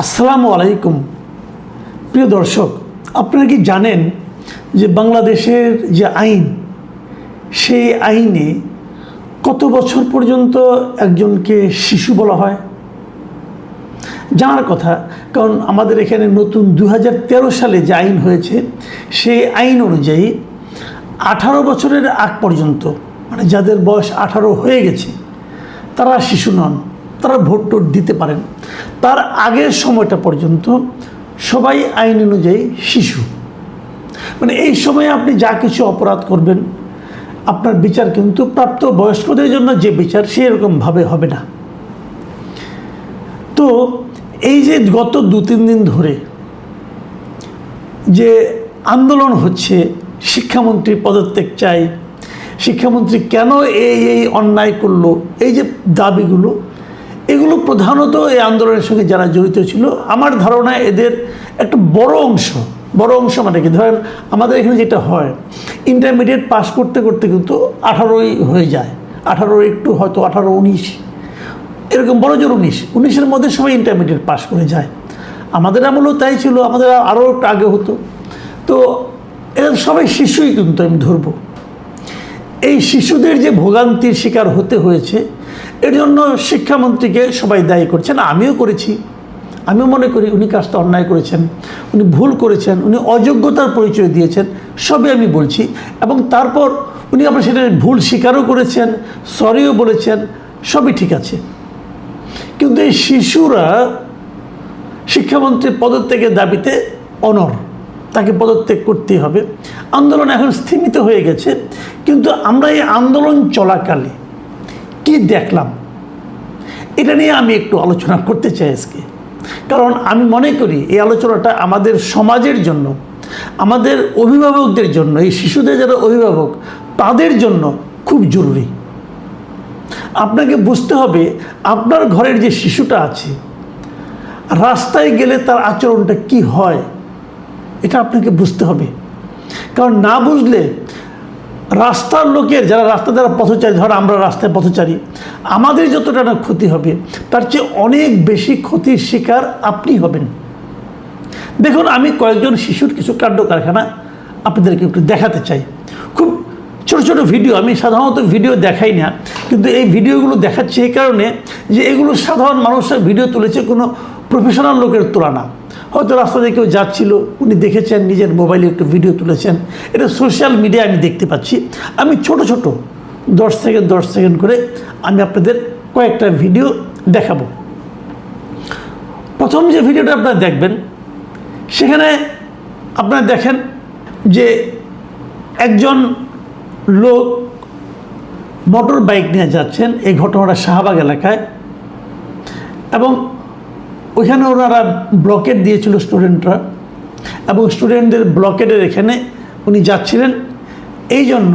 আসসালামু আলাইকুম প্রিয় দর্শক, আপনারা কি জানেন যে বাংলাদেশের যে আইন, সেই আইনে কত বছর পর্যন্ত একজনকে শিশু বলা হয়? জানার কথা, কারণ আমাদের এখানে নতুন 2013 সালে যে আইন হয়েছে, সেই আইন অনুযায়ী 18 বছরের আগ পর্যন্ত, মানে যাদের বয়স 18 হয়ে গেছে, তারা শিশু নন, তারা ভোট টোট দিতে পারেন। তার আগের সময়টা পর্যন্ত সবাই আইন অনুযায়ী শিশু। মানে এই সময়ে আপনি যা কিছু অপরাধ করবেন, আপনার বিচার কিন্তু প্রাপ্ত বয়স্কদের জন্য যে বিচার, সেরকমভাবে হবে না। তো এই যে গত 2-3 দিন ধরে যে আন্দোলন হচ্ছে, শিক্ষামন্ত্রী পদত্যাগ চাই, শিক্ষামন্ত্রী কেন এই অন্যায় করলো, এই যে দাবিগুলো, এগুলো প্রধানত এই আন্দোলনের সঙ্গে যারা জড়িত ছিল, আমার ধারণায় এদের একটা বড় অংশ মানে কি, ধরেন আমাদের এখানে যেটা হয়, ইন্টারমিডিয়েট পাস করতে করতে কিন্তু 18ই হয়ে যায়, 18 একটু হয়তো 18-19, এরকম বড় জোর 19-19-এর মধ্যে সবাই ইন্টারমিডিয়েট পাস করে যায়। আমাদের আমলেও তাই ছিল, আমাদের আরও একটু আগে হতো। তো এরা সবাই শিশুই কিন্তু আমি ধরবো। এই শিশুদের যে ভোগান্তির শিকার হতে হয়েছে, এর জন্য শিক্ষামন্ত্রীকে সবাই দায়ী করছেন। আমিও করেছি, আমিও মনে করি উনি কাজটা অন্যায় করেছেন, উনি ভুল করেছেন, উনি অযোগ্যতার পরিচয় দিয়েছেন, সবই আমি বলছি। এবং তারপর উনি আবার সেটা ভুল স্বীকারও করেছেন, সরিও বলেছেন, সবই ঠিক আছে। কিন্তু এই শিশুরা শিক্ষামন্ত্রীর পদত্যাগের দাবিতে অনড়, তাকে পদত্যাগ করতেই হবে। আন্দোলন এখন স্থিমিত হয়ে গেছে, কিন্তু আমরা এই আন্দোলন চলাকালে কি দেখলাম, এটা নিয়ে আমি একটু আলোচনা করতে চাই আজকে। কারণ আমি মনে করি এই আলোচনাটা আমাদের সমাজের জন্য, আমাদের অভিভাবকদের জন্য, এই শিশুদের যারা অভিভাবক, তাদের জন্য খুব জরুরি। আপনাকে বুঝতে হবে আপনার ঘরের যে শিশুটা আছে, রাস্তায় গেলে তার আচরণটা কি হয়, এটা আপনাকে বুঝতে হবে। কারণ না বুঝলে রাস্তার লোকের, যারা রাস্তা দ্বারা পথচারী, ধর আমরা রাস্তায় পথচারী, আমাদের যতটা না ক্ষতি হবে, তার চেয়ে অনেক বেশি ক্ষতির শিকার আপনি হবেন। দেখুন, আমি কয়েকজন শিশুর কিছু কাণ্ড কারখানা আপনাদেরকে একটু দেখাতে চাই। খুব ছোট ছোট ভিডিও, আমি সাধারণত ভিডিও দেখাই না, কিন্তু এই ভিডিওগুলো দেখাচ্ছি এই কারণে যে এগুলো সাধারণ মানুষরা ভিডিও তুলেছে, কোনো প্রফেশনাল লোকের তোলা না। হয়তো রাস্তা দিয়ে কেউ যাচ্ছিল, উনি দেখেছেন, নিজের মোবাইলে একটু ভিডিও তুলেছেন, এটা সোশ্যাল মিডিয়ায় আমি দেখতে পাচ্ছি। আমি ছোট 10 সেকেন্ড করে আমি আপনাদের কয়েকটা ভিডিও দেখাবো। প্রথম যে ভিডিওটা আপনারা দেখবেন, সেখানে আপনারা দেখেন যে একজন লোক মোটর বাইক নিয়ে যাচ্ছেন। এই ঘটনাটা শাহবাগ এলাকায়, এবং ওইখানে ওনারা ব্লকেট দিয়েছিল স্টুডেন্টরা, এবং স্টুডেন্টদের ব্লকেটের এখানে উনি যাচ্ছিলেন। এই জন্য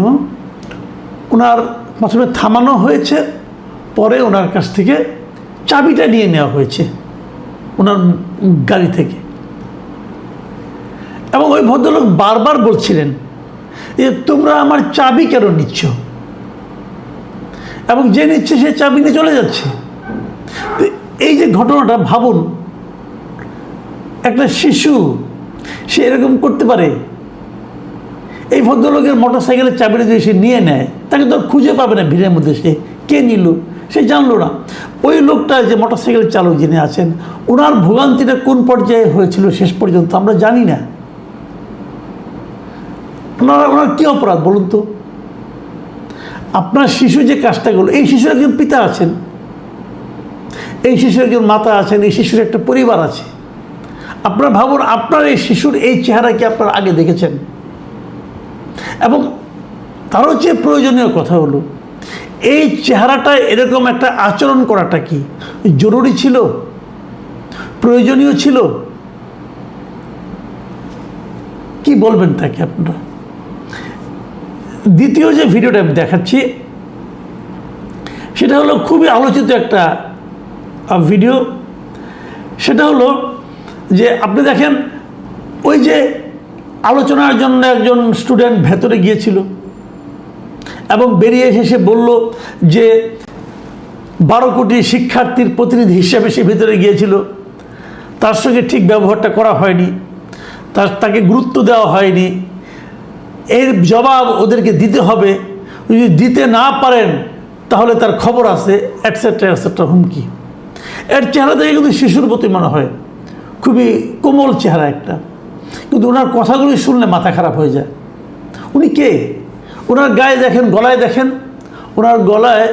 ওনার প্রথমে থামানো হয়েছে, পরে ওনার কাছ থেকে চাবিটা নিয়ে নেওয়া হয়েছে ওনার গাড়ি থেকে। এবং ওই ভদ্রলোক বারবার বলছিলেন যে তোমরা আমার চাবি কেন নিচ্ছ, এবং যে নিচ্ছে সে চাবি নিয়ে চলে যাচ্ছে। তো এই যে ঘটনাটা, ভাবুন, একটা শিশু সে এরকম করতে পারে? এই ভদ্রলোকের মোটর সাইকেলের চাবিটা যদি সে নিয়ে নেয়, তাকে তো খুঁজে পাবে না ভিড়ের মধ্যে, সে কে নিল সে জানলো না। ওই লোকটা, যে মোটর সাইকেল চালক যিনি আছেন, ওনার ভোগান্তিটা কোন পর্যায়ে হয়েছিল শেষ পর্যন্ত আমরা জানি না। ওনার কী অপরাধ বলুন তো? আপনার শিশু যে কাজটা করলো, এই শিশুর একজন পিতা আছেন, এই শিশুর একজন মাতা আছেন, এই শিশুর একটা পরিবার আছে। আপনারা ভাবুন, আপনার এই শিশুর এই চেহারা কি আপনারা আগে দেখেছেন? এবং তারও চেয়ে প্রয়োজনীয় কথা হলো, এই চেহারাটা এরকম একটা আচরণ করাটা কি জরুরি ছিল, প্রয়োজনীয় ছিল? কি বলবেন তাকে আপনারা? দ্বিতীয় যে ভিডিওটা আমি দেখাচ্ছি, সেটা হলো খুবই আলোচিত একটা ভিডিও। সেটা হলো যে আপনি দেখেন, ওই যে আলোচনার জন্য একজন স্টুডেন্ট ভেতরে গিয়েছিল, এবং বেরিয়ে এসে সে বলল যে 12 কোটি শিক্ষার্থীর প্রতিনিধি হিসেবে সে ভেতরে গিয়েছিল। তার সঙ্গে ঠিক ব্যবহারটা করা হয়নি, তাকে গুরুত্ব দেওয়া হয়নি, এর জবাব ওদেরকে দিতে হবে, যদি দিতে না পারেন তাহলে তার খবর আছে, অ্যাটসেট্রা অ্যাটসেট্রা, হুমকি। এর চেহারা দেখে কিন্তু শিশুর প্রতি মনে হয় খুবই কোমল চেহারা একটা, কিন্তু ওনার কথাগুলি শুনলে মাথা খারাপ হয়ে যায়। উনি কে? ওনার গায়ে দেখেন, গলায় দেখেন, ওনার গলায়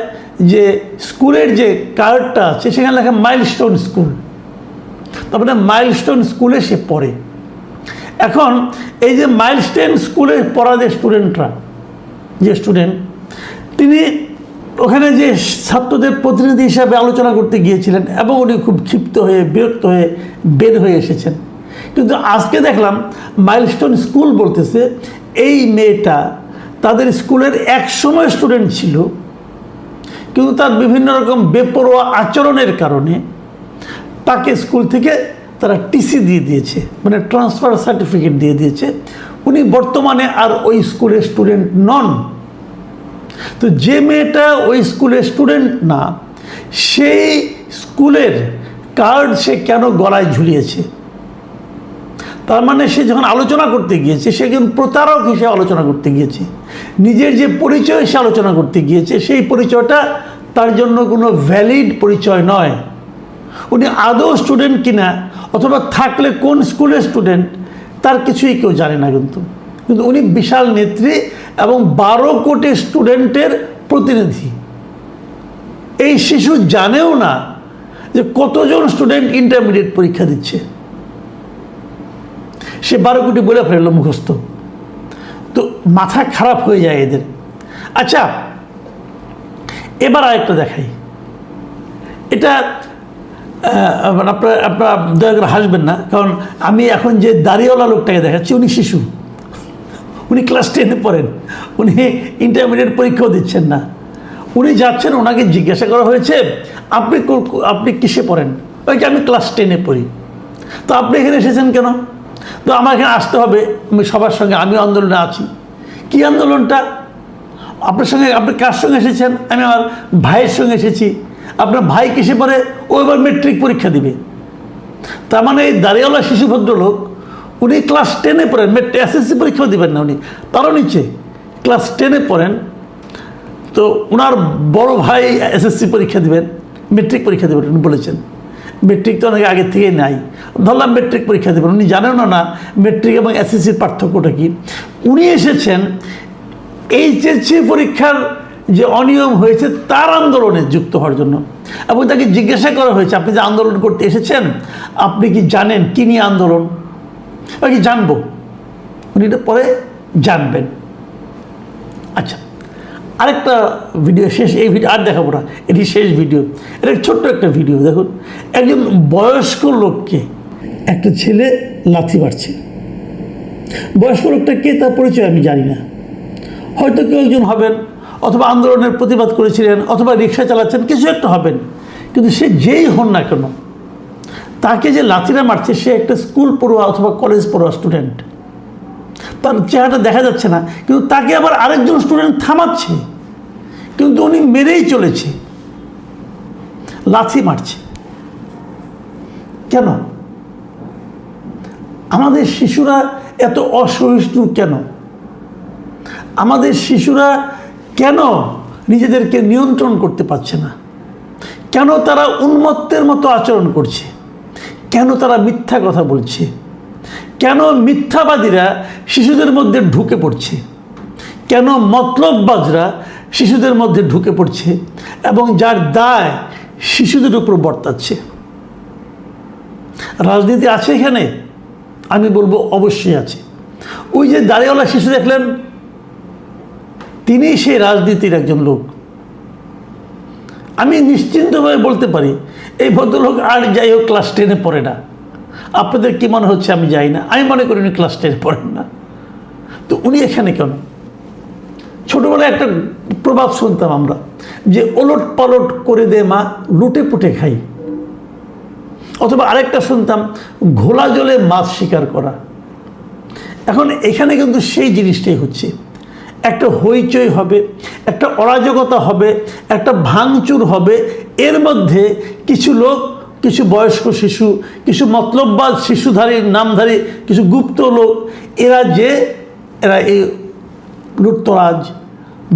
যে স্কুলের যে কার্ডটা আছে সেখানে লেখা মাইলস্টোন স্কুল, তারপরে মাইলস্টোন স্কুলে সে পড়ে। এখন এই যে মাইলস্টোন স্কুলে পড়া যে স্টুডেন্ট, তিনি ওখানে যে ছাত্রদের প্রতিনিধি হিসাবে আলোচনা করতে গিয়েছিলেন এবং উনি খুব ক্ষিপ্ত হয়ে বিরক্ত হয়ে বের হয়ে এসেছেন। কিন্তু আজকে দেখলাম মাইলস্টোন স্কুল বলতেছে এই মেয়েটা তাদের স্কুলের একসময় স্টুডেন্ট ছিল, কিন্তু তার বিভিন্ন রকম বেপরোয়া আচরণের কারণে তাকে স্কুল থেকে তারা টিসি দিয়ে দিয়েছে, মানে ট্রান্সফার সার্টিফিকেট দিয়ে দিয়েছে। উনি বর্তমানে আর ওই স্কুলের স্টুডেন্ট নন। তো যে মেয়েটা ওই স্কুলের স্টুডেন্ট না, সেই স্কুলের কার্ড সে কেন গলায় ঝুলিয়েছে? তার মানে সে যখন আলোচনা করতে গিয়েছে, সে কিন্তু প্রতারক হিসেবে আলোচনা করতে গিয়েছে। নিজের যে পরিচয় সে আলোচনা করতে গিয়েছে, সেই পরিচয়টা তার জন্য কোনো ভ্যালিড পরিচয় নয়। উনি আদৌ স্টুডেন্ট কিনা অথবা থাকলে কোন স্কুলের স্টুডেন্ট তার কিছুই কেউ জানে না, কিন্তু উনি বিশাল নেত্রী এবং 12 কোটি স্টুডেন্টের প্রতিনিধি। এই শিশু জানেও না যে কতজন স্টুডেন্ট ইন্টারমিডিয়েট পরীক্ষা দিচ্ছে, সে 12 কোটি বলে ফেললো মুখস্থ। তো মাথা খারাপ হয়ে যায় এদের। আচ্ছা, এবার আরেকটা দেখাই। এটা আপনারা দয়া করে হাসবেন না, কারণ আমি এখন যে দাড়িওয়ালা লোকটাকে দেখাচ্ছি উনি শিশু, উনি ক্লাস 10-এ পড়েন, উনি ইন্টারমিডিয়েট পরীক্ষাও দিচ্ছেন না। উনি যাচ্ছেন, ওনাকে জিজ্ঞাসা করা হয়েছে আপনি কিসে পড়েন? ওই যে আমি ক্লাস 10-এ পড়ি। তো আপনি এখানে এসেছেন কেন? তো আমার এখানে আসতে হবে, আমি সবার সঙ্গে, আমি আন্দোলনে আছি। কি আন্দোলনটা? আপনি কার সঙ্গে এসেছেন? আমি আমার ভাইয়ের সঙ্গে এসেছি। আপনার ভাই কিসে পড়ে? ও এবার মেট্রিক পরীক্ষা দিবে। তার মানে এই দাঁড়িয়েওয়ালা শিশু ভদ্রলোক উনি ক্লাস 10-এ পড়েন, এসএসসি পরীক্ষাও দিবেন না উনি, তারও নিচে ক্লাস 10-এ পড়েন। তো ওনার বড় ভাই এসএসসি পরীক্ষা দিবেন, মেট্রিক পরীক্ষা দেবেন উনি বলেছেন। মেট্রিক তো অনেক আগে থেকেই নাই, ধরলাম মেট্রিক পরীক্ষা দেবেন। উনি জানেন না মেট্রিক এবং এসএসসির পার্থক্যটা কি। উনি এসেছেন এইচএসসি পরীক্ষার যে অনিয়ম হয়েছে তার আন্দোলনে যুক্ত হওয়ার জন্য, এবং তাকে জিজ্ঞাসা করা হয়েছে আপনি যে আন্দোলন করতে এসেছেন আপনি কি জানেন কী নিয়ে আন্দোলন? কি জানবো, উনি এটা পরে জানবেন। আচ্ছা, আরেকটা ভিডিও শেষ, এই ভিডিও আর দেখাবো না, এটি শেষ ভিডিও। এটা ছোট্ট একটা ভিডিও। দেখুন, একজন বয়স্ক লোককে একটা ছেলে লাথি মারছে। বয়স্ক লোকটা কে তার পরিচয় আমি জানি না, হয়তো কেউ একজন হবেন, অথবা আন্দোলনের প্রতিবাদ করেছিলেন, অথবা রিক্সা চালাচ্ছেন, কিছু একটা হবেন। কিন্তু সে যেই হন না কেন, তাকে যে লাথিটা মারছে সে একটা স্কুল পড়ুয়া অথবা কলেজ পড়ুয়া স্টুডেন্ট। তার চেহারাটা দেখা যাচ্ছে না, কিন্তু তাকে আবার আরেকজন স্টুডেন্ট থামাচ্ছে, কিন্তু উনি মেরেই চলেছে, লাথি মারছে। কেন? আমাদের শিশুরা এত অসহিষ্ণু কেন? আমাদের শিশুরা কেন নিজেদেরকে নিয়ন্ত্রণ করতে পারছে না? কেন তারা উন্মত্তের মতো আচরণ করছে? কেন তারা মিথ্যা কথা বলছে? কেন মিথ্যাবাদীরা শিশুদের মধ্যে ঢুকে পড়ছে? কেন মতলববাজরা শিশুদের মধ্যে ঢুকে পড়ছে এবং যার দায় শিশুদের উপর বর্তাচ্ছে? রাজনীতি আছে এখানে? আমি বলবো অবশ্যই আছে। ওই যে দাড়িওয়ালা শিশু দেখলেন, তিনি সেই রাজনীতির একজন লোক। আমি নিশ্চিন্তভাবে বলতে পারি এই ভদ্রলোক আর যাই হোক ক্লাস 10-এ পড়ে না। আপনাদের কি মনে হচ্ছে আমি যাই না? আমি মনে করি উনি ক্লাস 10-এ পড়েন না। তো উনি এখানে কেন? ছোটোবেলায় একটা প্রবাদ শুনতাম আমরা, যে ওলট পালট করে দে মা, লুটে পুটে খাই। অথবা আরেকটা শুনতাম, ঘোলা জলে মাছ শিকার করা। এখন এখানে কিন্তু সেই জিনিসটাই হচ্ছে। একটা হইচই হবে, একটা অরাজকতা হবে, একটা ভাঙচুর হবে, এর মধ্যে কিছু লোক কিছু বয়স্ক শিশু, কিছু মতলববাজ শিশুধারী নামধারী কিছু গুপ্ত লোক, এরা এই লুটতরাজ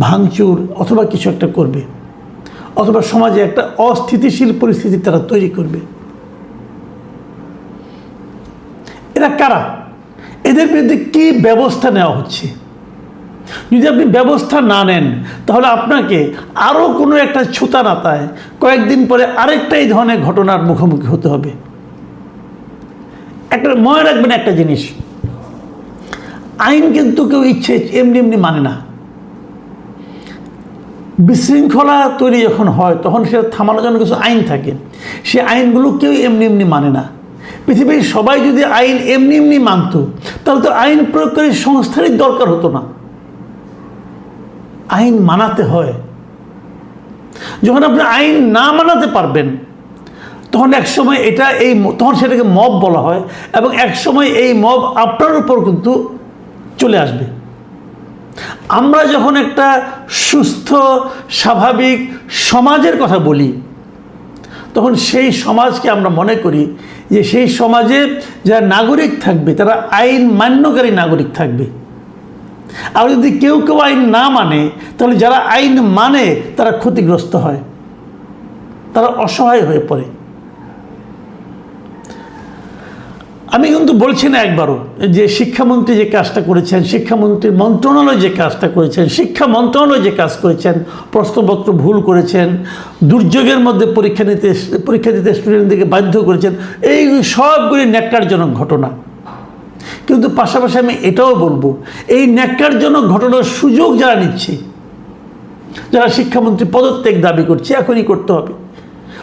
ভাঙচুর অথবা কিছু একটা করবে, অথবা সমাজে একটা অস্থিতিশীল পরিস্থিতি তারা তৈরি করবে। এরা কারা? এদের বিরুদ্ধে কী ব্যবস্থা নেওয়া হচ্ছে? যদি আপনি ব্যবস্থা না নেন তাহলে আপনাকে আরও কোনো একটা ছুতা নাতায় কয়েকদিন পরে আরেকটা এই ধরনের ঘটনার মুখোমুখি হতে হবে। একটা মনে রাখবেন একটা জিনিস, আইন কিন্তু কেউ ইচ্ছে এমনি এমনি মানে না। বিশৃঙ্খলা তৈরি যখন হয় তখন সেটা থামানোর জন্য কিছু আইন থাকে, সে আইনগুলো কেউ এমনি এমনি মানে না। পৃথিবীর সবাই যদি আইন এমনি এমনি মানত তাহলে তো আইন প্রয়োগকারী সংস্থারই দরকার হতো না। আইন মানাতে হয়। যখন আপনি আইন না মানাতে পারবেন তখন একসময় তখন সেটাকে মব বলা হয়, এবং একসময় এই মব আপনার উপর কিন্তু চলে আসবে। আমরা যখন একটা সুস্থ স্বাভাবিক সমাজের কথা বলি তখন সেই সমাজকে আমরা মনে করি যে সেই সমাজে যারা নাগরিক থাকবে তারা আইন মান্যকারী নাগরিক থাকবে। আর যদি কেউ কেউ আইন না মানে তাহলে যারা আইন মানে তারা ক্ষতিগ্রস্ত হয়, তারা অসহায় হয়ে পড়ে। আমি কিন্তু বলছি না একবারও যে শিক্ষামন্ত্রী যে কাজটা করেছেন, শিক্ষামন্ত্রীর মন্ত্রণালয় যে কাজটা করেছেন, শিক্ষা মন্ত্রণালয় যে কাজ করেছেন, প্রশ্নপত্র ভুল করেছেন, দুর্যোগের মধ্যে পরীক্ষা দিতে স্টুডেন্টদেরকে বাধ্য করেছেন, এই সবগুলি ন্যাক্কারজনক ঘটনা। কিন্তু পাশাপাশি আমি এটাও বলবো, এই ন্যাক্কারজনক ঘটনার সুযোগ যারা নিচ্ছে, যারা শিক্ষামন্ত্রী পদত্যাগ দাবি করছে, এখনই করতে হবে।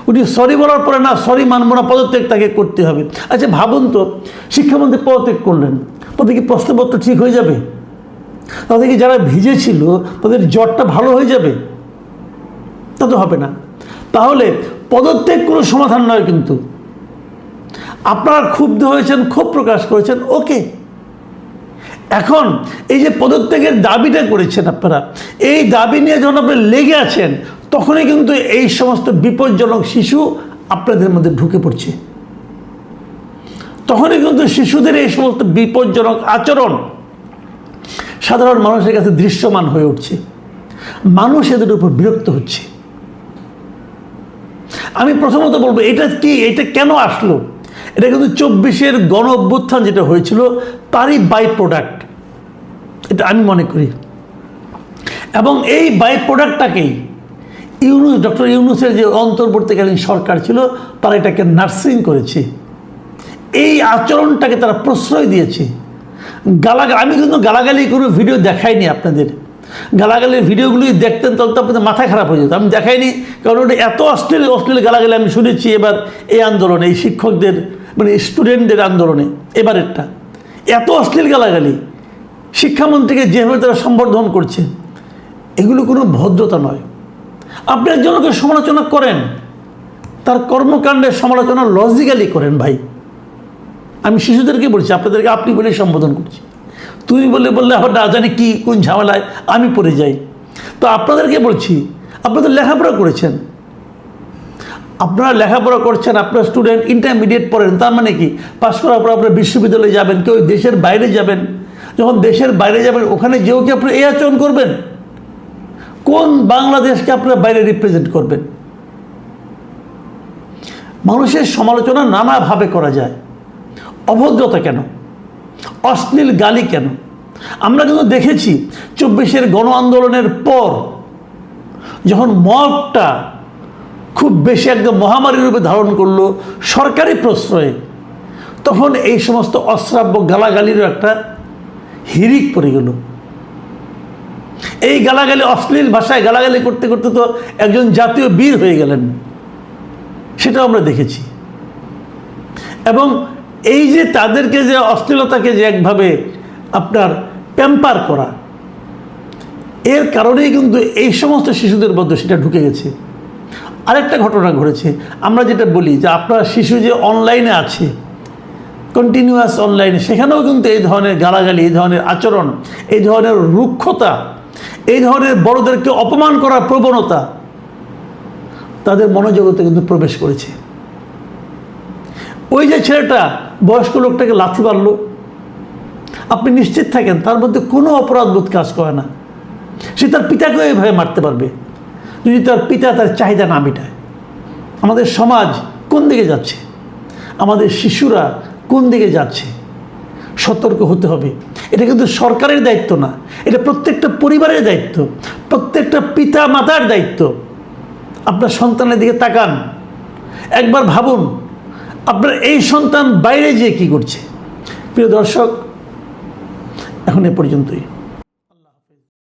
উনি সরি বলার পরে না সরি মানব না, পদত্যাগ তাকে করতে হবে। আচ্ছা ভাবুন তো, শিক্ষামন্ত্রী পদত্যাগ করলেন, তাদের কি প্রশ্নপত্র ঠিক হয়ে যাবে? তাদের কি যারা ভিজেছিল তাদের জ্বরটা ভালো হয়ে যাবে? তা তো হবে না। তাহলে পদত্যাগ কোনো সমাধান নয়। কিন্তু আপনারা ক্ষুব্ধ হয়েছেন, ক্ষোভ প্রকাশ করেছেন, ওকে। এখন এই যে পদত্যাগের দাবিটা করেছেন আপনারা, এই দাবি নিয়ে যখন আপনি লেগে আছেন তখনই কিন্তু এই সমস্ত বিপজ্জনক শিশু আপনাদের মধ্যে ঢুকে পড়ছে। তখনই কিন্তু শিশুদের এই সমস্ত বিপজ্জনক আচরণ সাধারণ মানুষের কাছে দৃশ্যমান হয়ে উঠছে। মানুষ এদের উপর বিরক্ত হচ্ছে। আমি প্রথমত বলবো, এটা কেন আসলো? এটা কিন্তু 24-এর গণ অভ্যুত্থান যেটা হয়েছিল তারই বাই প্রোডাক্ট, এটা আমি মনে করি। এবং এই বাই প্রোডাক্টটাকেই ডক্টর ইউনূসের যে অন্তর্বর্তীকালীন সরকার ছিল তারা এটাকে নার্সিং করেছে। এই আচরণটাকে তারা প্রশ্রয় দিয়েছে। আমি কিন্তু গালাগালি কোনো ভিডিও দেখাইনি আপনাদের। গালাগালির ভিডিওগুলি দেখতেন তাহলে তো আপনাদের মাথা খারাপ হয়ে যেত। আমি দেখাইনি, কারণ ওটা এত অশ্লীল গালাগালি আমি শুনেছি এবার এই আন্দোলনে, এই শিক্ষকদের মানে স্টুডেন্টদের আন্দোলনে এবারেরটা। এত অশ্লীল গালাগালি, শিক্ষামন্ত্রীকে যেভাবে তারা সম্বর্ধন করছে, এগুলো কোনো ভদ্রতা নয়। আপনি একজনকে সমালোচনা করেন, তার কর্মকাণ্ডের সমালোচনা লজিক্যালি করেন ভাই। আমি শিশুদেরকে বলছি, আপনাদেরকে আপনি বলেই সম্বোধন করছি। তুমি বললে আবার না জানি কি কোন ঝামেলায় আমি পড়ে যাই। তো আপনাদেরকে বলছি, আপনাদের লেখাপড়া করেছেন, আপনারা লেখাপড়া করছেন, আপনার স্টুডেন্ট ইন্টারমিডিয়েট পড়েন, তার মানে কি পাস করার পর আপনারা বিশ্ববিদ্যালয়ে যাবেন, কেউ দেশের বাইরে যাবেন। যখন দেশের বাইরে যাবেন ওখানে যেও কি আপনি এই আচরণ করবেন? কোন বাংলাদেশকে আপনারা বাইরে রিপ্রেজেন্ট করবেন? মানুষের সমালোচনা নানাভাবে করা যায়। অভদ্রতা কেন? অশ্লীল গালি কেন? আমরা কিন্তু দেখেছি 24-এর গণ আন্দোলনের পর যখন মবটা খুব বেশি একদম মহামারীর রূপে ধারণ করলো সরকারি প্রশ্রয়ে, তখন এই সমস্ত অশ্রাব্য গালাগালিরও একটা হিড়িক পড়ে গেল। এই গালাগালি, অশ্লীল ভাষায় গালাগালি করতে করতে তো একজন জাতীয় বীর হয়ে গেলেন, সেটাও আমরা দেখেছি। এবং এই যে তাদেরকে যে অশ্লীলতাকে যে একভাবে আপনার প্যাম্পার করা, এর কারণেই কিন্তু এই সমস্ত শিশুদের মধ্যে সেটা ঢুকে গেছে। আরেকটা ঘটনা ঘটেছে, আমরা যেটা বলি যে আপনার শিশু যে অনলাইনে আছে, কন্টিনিউয়াস অনলাইনে, সেখানেও কিন্তু এই ধরনের গালাগালি, এই ধরনের আচরণ, এই ধরনের রুক্ষতা, এই ধরনের বড়দেরকে অপমান করার প্রবণতা তাদের মনোজগতে কিন্তু প্রবেশ করেছে। ওই যে ছেলেটা বয়স্ক লোকটাকে লাথি মারল, আপনি নিশ্চিত থাকেন তার মধ্যে কোনো অপরাধবোধ কাজ করে না। সে তার পিতাকেও এভাবে মারতে পারবে যদি তার পিতা তার চাহিদা না মেটায়। আমাদের সমাজ কোন দিকে যাচ্ছে, আমাদের শিশুরা কোন দিকে যাচ্ছে, সতর্ক হতে হবে। এটা কিন্তু সরকারের দায়িত্ব না, এটা প্রত্যেকটা পরিবারের দায়িত্ব, প্রত্যেকটা পিতা মাতার দায়িত্ব। আপনার সন্তানের দিকে তাকান, একবার ভাবুন আপনার এই সন্তান বাইরে যেয়ে কী করছে। প্রিয় দর্শক, এখন এ পর্যন্তই।